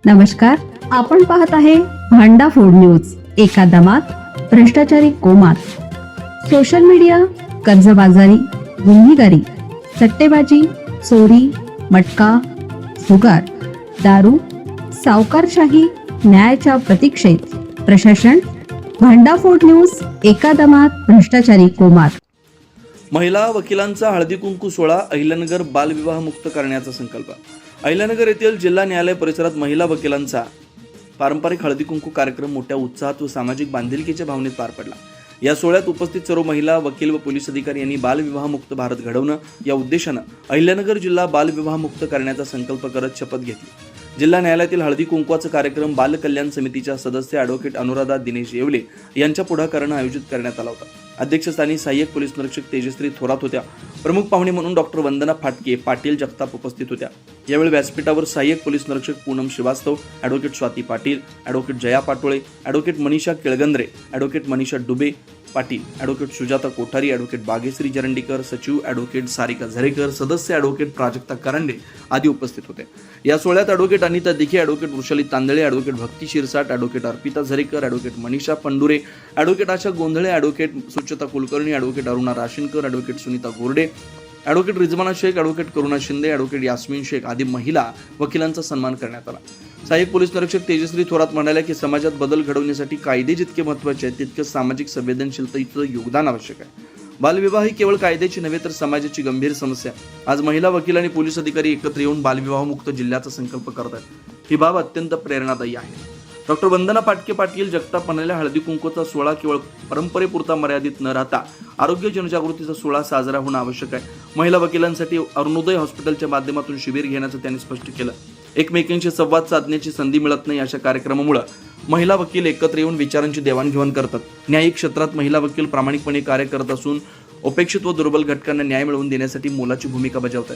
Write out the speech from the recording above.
नमस्कार, आपण पाहत आहे भांडा फोड न्यूज. एका दमात भ्रष्टाचारी कोमात. सोशल मीडिया, कर्जबाजारी, गुन्हेगारी, सट्टेबाजी, चोरी, मटका, जुगार, दारू, सावकारशाही, न्यायाच्या प्रतीक्षेत प्रशासन. भांडाफोड न्यूज. एका दमात भ्रष्टाचारी कोमात. महिला वकिलांचा हळदी कुंकू सोहळा अहिल्यानगर बालविवाह मुक्त करण्याचा संकल्प. अहिल्यानगर येथील जिल्हा न्यायालय परिसरात महिला वकिलांचा पारंपरिक हळदी कुंकू कार्यक्रम मोठ्या उत्साहात व सामाजिक बांधिलकीच्या भावनेत पार पडला. या सोहळ्यात उपस्थित सर्व महिला वकील व पोलीस अधिकारी यांनी बालविवाह मुक्त भारत घडवणं या उद्देशानं अहिल्यानगर जिल्हा बालविवाह मुक्त करण्याचा संकल्प करत शपथ घेतली. जिल्हा न्यायालयातील हळदी कुंकवाचा कार्यक्रम बाल कल्याण समितीच्या सदस्य ॲडव्होकेट अनुराधा दिनेश येवले यांच्या पुढाकारानं आयोजित करण्यात आला होता. अध्यक्षस्थानी सहाय्यक पोलीस निरीक्षक तेजश्री थोरात होत्या. प्रमुख पाहुणे म्हणून डॉक्टर वंदना फाटके, पाटील जगताप उपस्थित होत्या. यावेळी व्यासपीठावर सहाय्यक पोलीस निरीक्षक Poonam Shrivastava, advocate Swati Patil, advocate Jaya Patole, advocate Manisha Kelgandre, advocate Manisha Dube Patil, advocate Sujata Kothari, advocate Bageshri Jarandikar, सचिव ॲडव्होकेट सारिका झरेकर, सदस्य ॲडव्होकेट प्राजक्ता करंडे आदी उपस्थित होते. या सोहळ्यात advocate Anita Dikhe, advocate Vrushali Tandale, advocate Bhakti Shirsat, advocate Arpita Zarekar, advocate Manisha Pandure, advocate Asha Gondhale, advocate Sucheta Kulkarni, advocate Aruna Rashinkar, advocate Sunita Gorde, advocate Rizwana Shaikh, advocate Karuna Shinde, advocate Yasmin Shaikh आदी महिला वकिलांचा सन्मान करण्यात आला. सहाय्यक पोलीस निरीक्षक तेजश्री थोरात म्हणाल्या की समाजात बदल घडवण्यासाठी कायदे जितके महत्त्वाचे आहेत तितकंच सामाजिक संवेदनशीलतेचं योगदान आवश्यक आहे. बालविवाह ही केवळ कायद्याची नव्हे तर समाजाची गंभीर समस्या. आज महिला वकील आणि पोलीस अधिकारी एकत्र येऊन बालविवाह मुक्त जिल्ह्याचा संकल्प करत आहेत. ही बाब अत्यंत प्रेरणादायी आहे. डॉक्टर वंदना फाटके पाटील जगताप म्हणाल्या, हळदी कुंकूचा सोहळा केवळ परंपरेपुरता मर्यादित न राहता आरोग्य जनजागृतीचा सोहळा साजरा होणं आवश्यक आहे. महिला वकिलांसाठी अरुणोदय हॉस्पिटलच्या माध्यमातून शिबिर घेण्याचं त्यांनी स्पष्ट केलं. एकमेकांशी संवाद साधण्याची संधी मिळत नाही. अशा कार्यक्रमामुळे महिला वकील एकत्र येऊन विचारांची देवाणघेवाण करतात. न्यायिक क्षेत्रात महिला वकील प्रामाणिकपणे कार्य करत असून उपेक्षित व दुर्बल घटकांना न्याय मिळवून देण्यासाठी मोलाची भूमिका बजावतात.